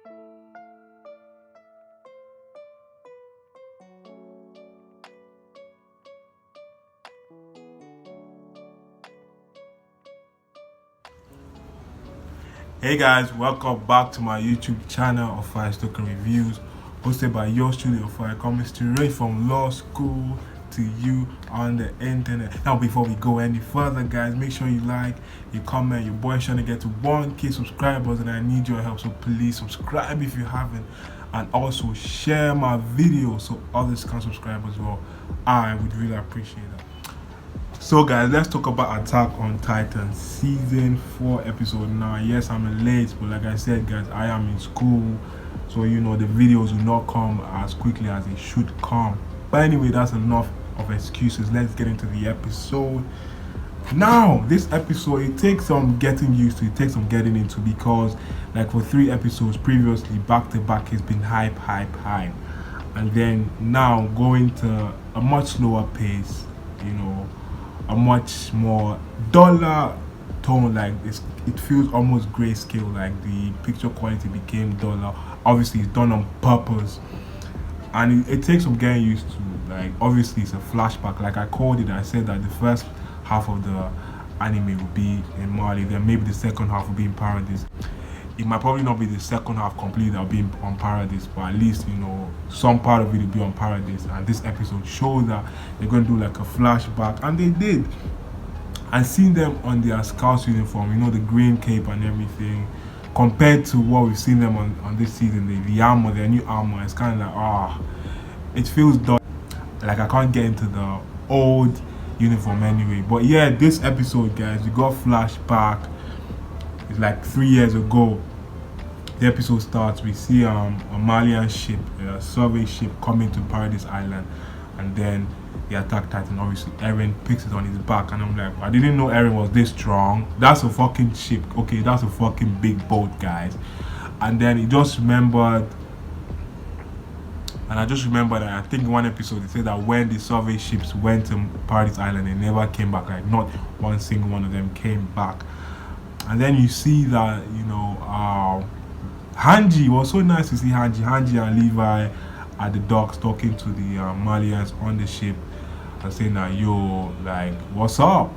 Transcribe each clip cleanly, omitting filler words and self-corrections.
Hey guys, welcome back to my YouTube channel of ZEKE Reviews, hosted by yours truly Ofai, coming straight from law school to you on the internet. Now before we go any further guys, make sure you like, you comment. Your boy's trying to get to 1K subscribers and I need your help, so please subscribe if you haven't, and also share my video so others can subscribe as well. I would really appreciate that. So guys, let's talk about Attack on Titan season 4 episode 9. Yes, I'm late, but like I said guys, I am in school, so you know the videos will not come as quickly as they should come. But anyway, that's enough of excuses. Let's get into the episode. Now this episode, it takes some getting used to, it takes some getting into, because like for 3 episodes previously back to back, it's been hype, and then now going to a much slower pace, you know, a much more duller tone. Like it feels almost grayscale, like the picture quality became duller. Obviously it's done on purpose, and it takes some getting used to. Like obviously it's a flashback, like I called it. I said that the first half of the anime will be in Marley, then maybe the second half will be in Paradise. It might probably not be the second half completely that'll be on Paradise, but at least, you know, some part of it will be on Paradise. And this episode showed that they're going to do like a flashback, and they did. And seeing them on their scouts uniform, you know, the green cape and everything, compared to what we've seen them on this season, the armor, their new armor, it's kind of like, it feels dull. Like I can't get into the old uniform anyway. But yeah, this episode guys, we got flashback. It's like 3 years ago. The episode starts, we see a Malian ship, a survey ship coming to Paradise Island, and then the Attack Titan, obviously Eren picks it on his back, and I'm like, I didn't know Eren was this strong. That's a fucking ship. Okay, that's a fucking big boat guys. And then he just remembered, and I just remembered that I think in one episode they said that when the survey ships went to Paradise Island, they never came back. Like not one single one of them came back. And then you see that, you know, Hanji, it was so nice to see Hanji and Levi at the docks talking to the Malians on the ship and saying that, yo, like, what's up,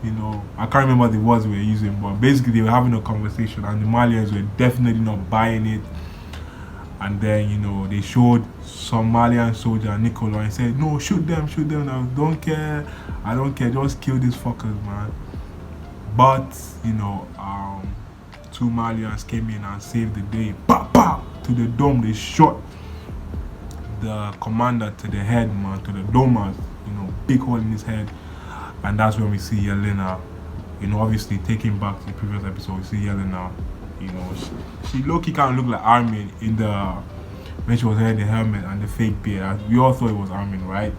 you know. I can't remember the words we were using, but basically they were having a conversation, and the Malians were definitely not buying it. And then, you know, they showed some Malian soldier, Nicola, and said, no, shoot them, I don't care, just kill these fuckers, man. But, you know, 2 Malians came in and saved the day. Pow, pow! To the dome, they shot the commander to the head, man, to the dome, you know, big hole in his head. And that's when we see Yelena, you know, obviously taking back to the previous episode, we see Yelena, you know, she low-key kind of looked like Armin in the, when she was wearing the helmet and the fake beard. We all thought it was Armin, right?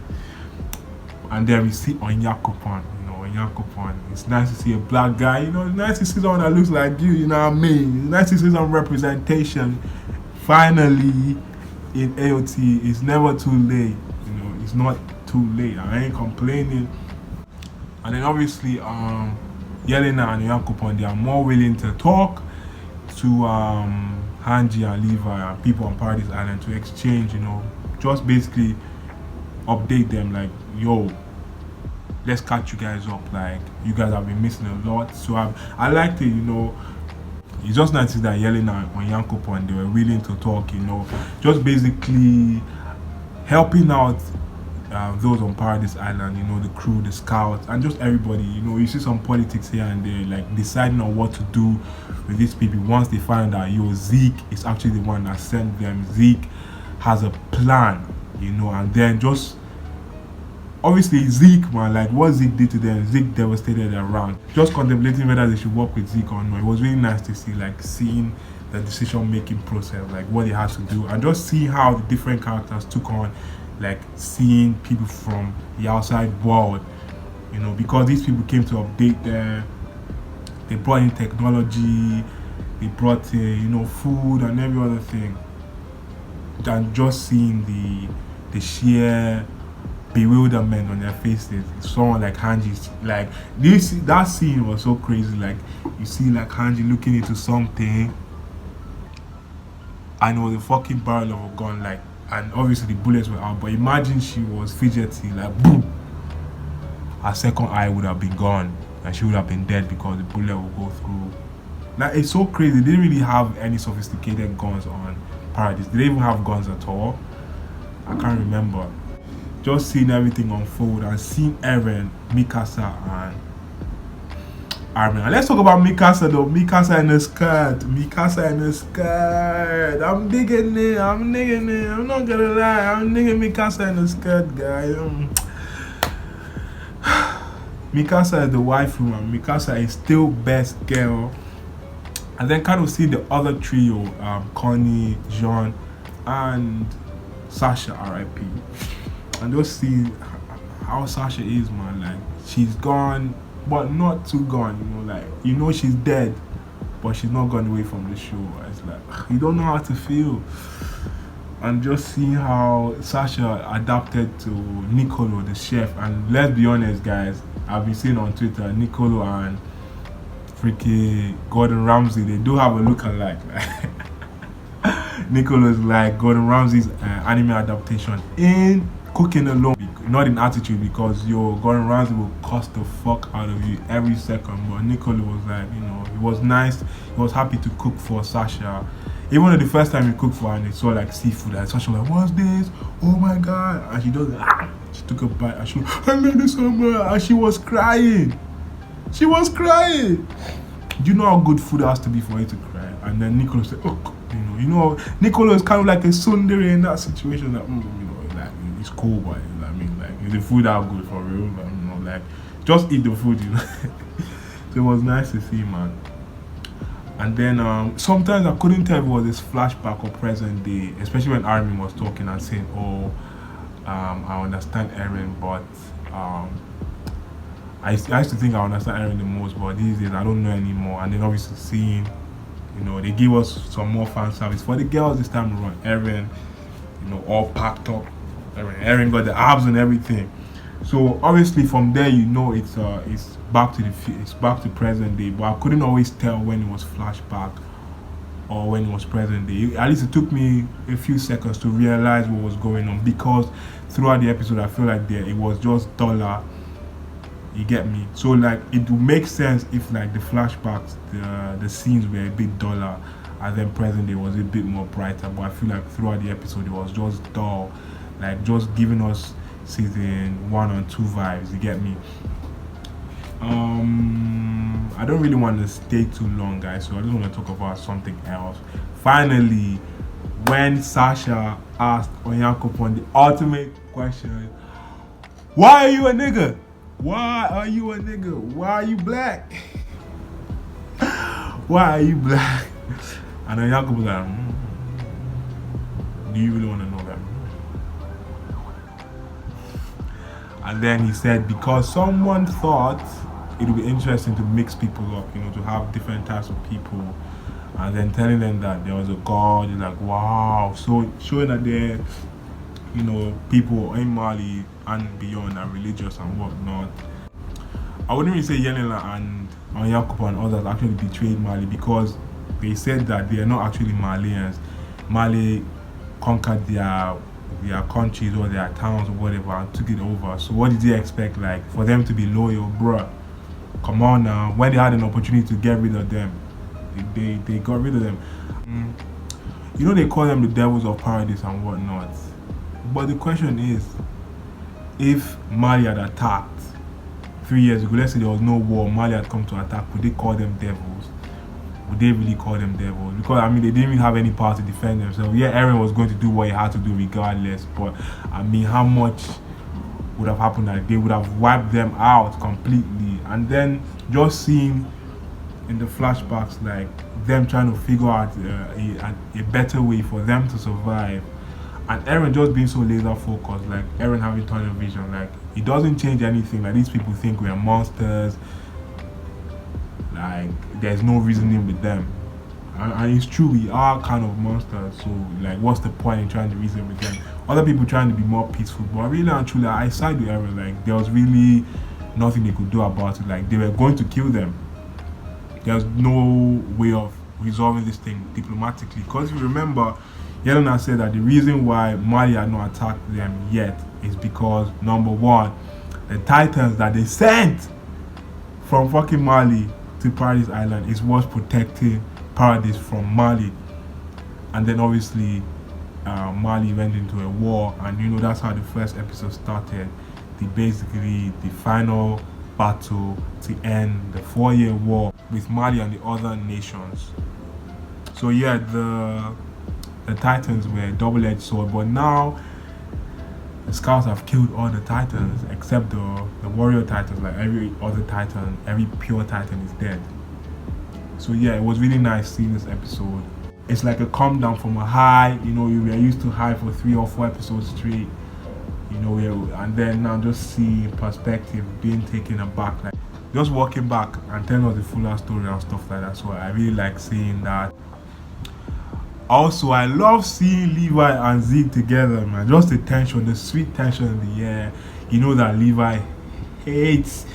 And then we see Onyakopan. It's nice to see a black guy, you know. It's nice to see someone that looks like you know what I mean. It's nice to see some representation finally in AOT. It's never too late, you know. It's not too late. I ain't complaining. And then obviously Yelena and Yakupon, they are more willing to talk to Hanji and Levi and people on Paradise Island to exchange, you know, just basically update them like, yo, let's catch you guys up, like you guys have been missing a lot. So I liked it, you know. It's just nice to see that Yelena and Yankopon, they were willing to talk, you know, just basically helping out those on Paradise Island, you know, the crew, the scouts, and just everybody. You know, you see some politics here and there, like deciding on what to do with these people once they find out, yo, ZEKE is actually the one that sent them. ZEKE has a plan, you know, and then just obviously ZEKE, man, like what ZEKE did to them, ZEKE devastated their round. Just contemplating whether they should work with ZEKE or not. It was really nice to see, like seeing the decision making process, like what they had to do, and just see how the different characters took on, like seeing people from the outside world, you know, because these people came to update them. They brought in technology, they brought in, you know, food and every other thing. And just seeing the sheer bewilderment on their faces. Someone like Hanji, like that scene was so crazy. Like you see like Hanji looking into something, and it was a fucking barrel of a gun, like, and obviously the bullets were out. But imagine she was fidgety, like boom, her second eye would have been gone, and she would have been dead because the bullet would go through. Like, it's so crazy. They didn't really have any sophisticated guns on Paradise. They didn't even have guns at all. I can't remember. Just seeing everything unfold and seeing Eren, Mikasa, and Armin. And let's talk about Mikasa though. Mikasa in the skirt. Mikasa in the skirt. I'm digging it. I'm digging it. I'm not gonna lie. I'm digging Mikasa in the skirt, guys. Mikasa is the waifu, and Mikasa is still best girl. And then kind of see the other trio, Connie, Jean, and Sasha, R.I.P. And just see how Sasha is, man. Like, she's gone, but not too gone, she's dead, but she's not gone away from the show. It's like, you don't know how to feel. And just seeing how Sasha adapted to Nicolo, the chef. And let's be honest, guys, I've been seeing on Twitter, Nicolo and freaking Gordon Ramsay, they do have a look alike. Nicolo is like Gordon Ramsay's anime adaptation in cooking alone, not in attitude, because Gordon Ramsay will cost the fuck out of you every second. But Nicolo was like, he was nice, he was happy to cook for Sasha. Even though the first time he cooked for her and they saw like seafood, and Sasha was like, what's this? Oh my god. And she does she took a bite and she was, I made this somewhere, and she was crying. She was crying. Do you know how good food has to be for you to cry? And then Nicolo said, oh, Nicolo is kind of like a tsundere in that situation. Like, like, it's cool, but is the food out good for real? Like, just eat the food, So it was nice to see, man. And then sometimes I couldn't tell if it was this flashback or present day, especially when Armin was talking and saying, I understand Eren, but I used to think I understand Eren the most, but these days I don't know anymore. And then obviously seeing, they give us some more fan service for the girls this time around. Eren, all packed up. Eren got the abs and everything. So obviously from there, it's back to present day. But I couldn't always tell when it was flashback or when it was present day. At least it took me a few seconds to realize what was going on, because throughout the episode I feel like it was just duller. You get me? So like it would make sense if like the flashbacks, the scenes were a bit duller, and then present day was a bit more brighter. But I feel like throughout the episode it was just dull, like just giving us season 1 and 2 vibes. You get me? I don't really want to stay too long, guys, so I just want to talk about something else. Finally, when Sasha asked Onyankopon the ultimate question, why are you a nigga? Why are you a nigga? Why are you black? Why are you black? And Onyankopon was like, do you really want to know that? And then he said, because someone thought it would be interesting to mix people up, to have different types of people, and then telling them that there was a God. You're like, wow. So showing that there, people in Marley and beyond are religious and whatnot. I wouldn't really say Yenela and Onyankopon and others actually betrayed Marley, because they said that they are not actually Malians. Marley conquered their countries or their towns or whatever and took it over. So what did they expect, like, for them to be loyal? Bruh, come on now. When they had an opportunity to get rid of them, they got rid of them. They call them the devils of paradise and whatnot. But the question is, if Marley had attacked 3 years ago, let's say there was no war, Marley had come to attack, would they call them devils? Would they really call them devils? Because they didn't even have any power to defend themselves. Yeah, Eren was going to do what he had to do regardless, but how much would have happened that they would have wiped them out completely? And then just seeing in the flashbacks, like, them trying to figure out a better way for them to survive, and Eren just being so laser focused, like Eren having tunnel vision, like it doesn't change anything. Like, these people think we are monsters, like there's no reasoning with them, and it's true, we are kind of monsters. So like, what's the point in trying to reason with them? Other people trying to be more peaceful, but really and truly I side with Eren. Like, there was really nothing they could do about it. Like, they were going to kill them. There's no way of resolving this thing diplomatically. Because if you remember, Yelena said that the reason why Marley had not attacked them yet is because, number one, the Titans that they sent from fucking Marley to Paradise Island is what's protecting Paradise from Marley. And then obviously Marley went into a war, and you know that's how the first episode started. The final battle to end the 4-year war with Marley and the other nations. So yeah, the Titans were a double-edged sword, but now the Scouts have killed all the Titans except the warrior Titans. Like every other Titan, every pure Titan is dead. So yeah, it was really nice seeing this episode. It's like a calm down from a high. You know, you were used to high for 3 or 4 episodes straight. You know, and then now just see perspective, being taken aback, like just walking back and telling us the fuller story and stuff like that. So I really like seeing that. Also, I love seeing Levi and Zeke together, man. Just the tension, the sweet tension in the air. You know that Levi hates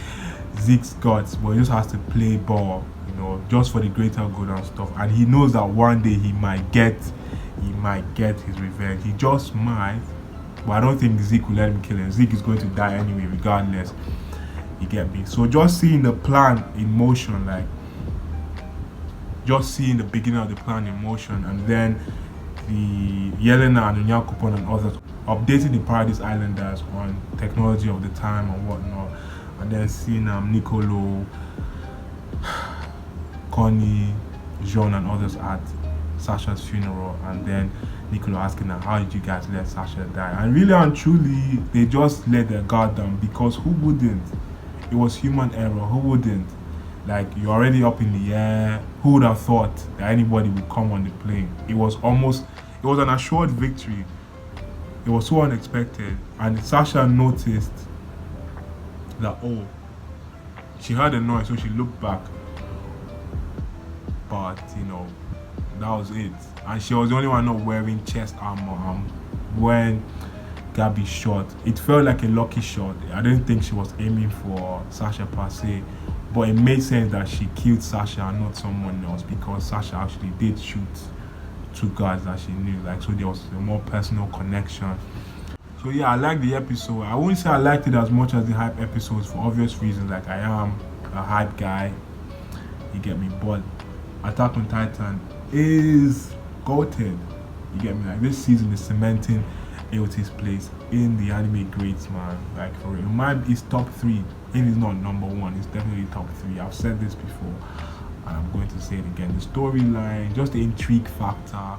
Zeke's guts, but he just has to play ball, you know, just for the greater good and stuff. And he knows that one day he might get his revenge. He just might, but I don't think Zeke will let him kill him. Zeke is going to die anyway, regardless. You get me? So just seeing the plan in motion, like just seeing the beginning of the plan in motion, and then the Yelena and Nyakupon and others updating the Paradise Islanders on technology of the time and whatnot, and then seeing Nicolo, Connie, Jean and others at Sasha's funeral, and then Nicolo asking her, how did you guys let Sasha die? And really and truly, they just let their guard down, because who wouldn't? It was human error. Who wouldn't? Like, you're already up in the air. Who would have thought that anybody would come on the plane? It was an assured victory. It was so unexpected. And Sasha noticed that, oh, she heard a noise, so she looked back. But, you know, that was it. And she was the only one not wearing chest armor when Gabby shot. It felt like a lucky shot. I didn't think she was aiming for Sasha per se, but it made sense that she killed Sasha and not someone else, because Sasha actually did shoot 2 guards that she knew. Like, so there was a more personal connection. So yeah, I liked the episode. I wouldn't say I liked it as much as the hype episodes for obvious reasons. Like, I am a hype guy, you get me, but Attack on Titan is goated, you get me. Like, this season is cementing AOT's place in the anime greats, man. Like, for real, it's top 3. If it's not number 1, it's definitely top 3. I've said this before and I'm going to say it again. The storyline, just the intrigue factor,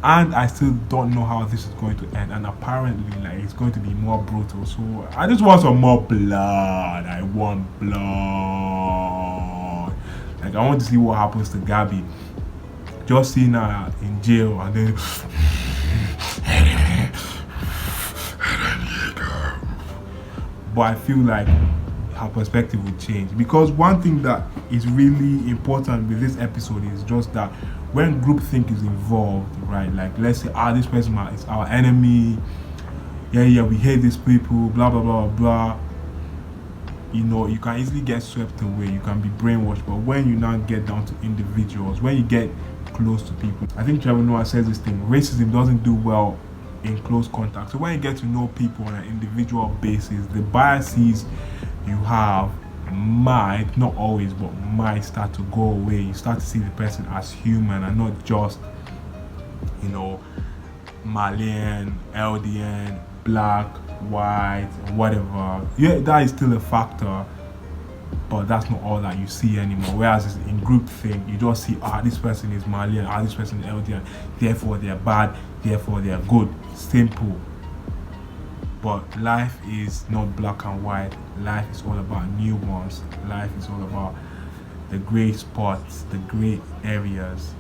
and I still don't know how this is going to end, and apparently, like, it's going to be more brutal. So I just want some more blood. I want blood. Like, I want to see what happens to Gabby. Just seeing her in jail and then but I feel like her perspective will change, because one thing that is really important with this episode is just that when groupthink is involved, right? Like, let's say, this person is our enemy. Yeah, we hate these people, blah blah blah blah. You know, you can easily get swept away. You can be brainwashed. But when you now get down to individuals, when you get close to people, I think Trevor Noah says this thing: racism doesn't do well in close contact. So when you get to know people on an individual basis, the biases you have might, not always, but might start to go away. You start to see the person as human and not just, you know, Malian, LDN, black, white, whatever. Yeah, that is still a factor, but that's not all that you see anymore. Whereas in group thing, you just see, this person is Malian, this person is LDN, therefore they're bad, therefore they're good. Simple. But life is not black and white. Life is all about nuance. Life is all about the gray spots, the gray areas.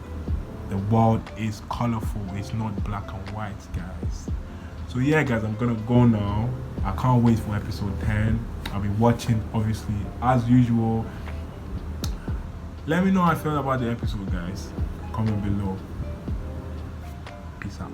The world is colorful. It's not black and white, guys. So yeah, guys, I'm gonna go now. I can't wait for episode 10. I'll be watching, obviously, as usual. Let me know how I felt about the episode, guys. Comment below. Peace out.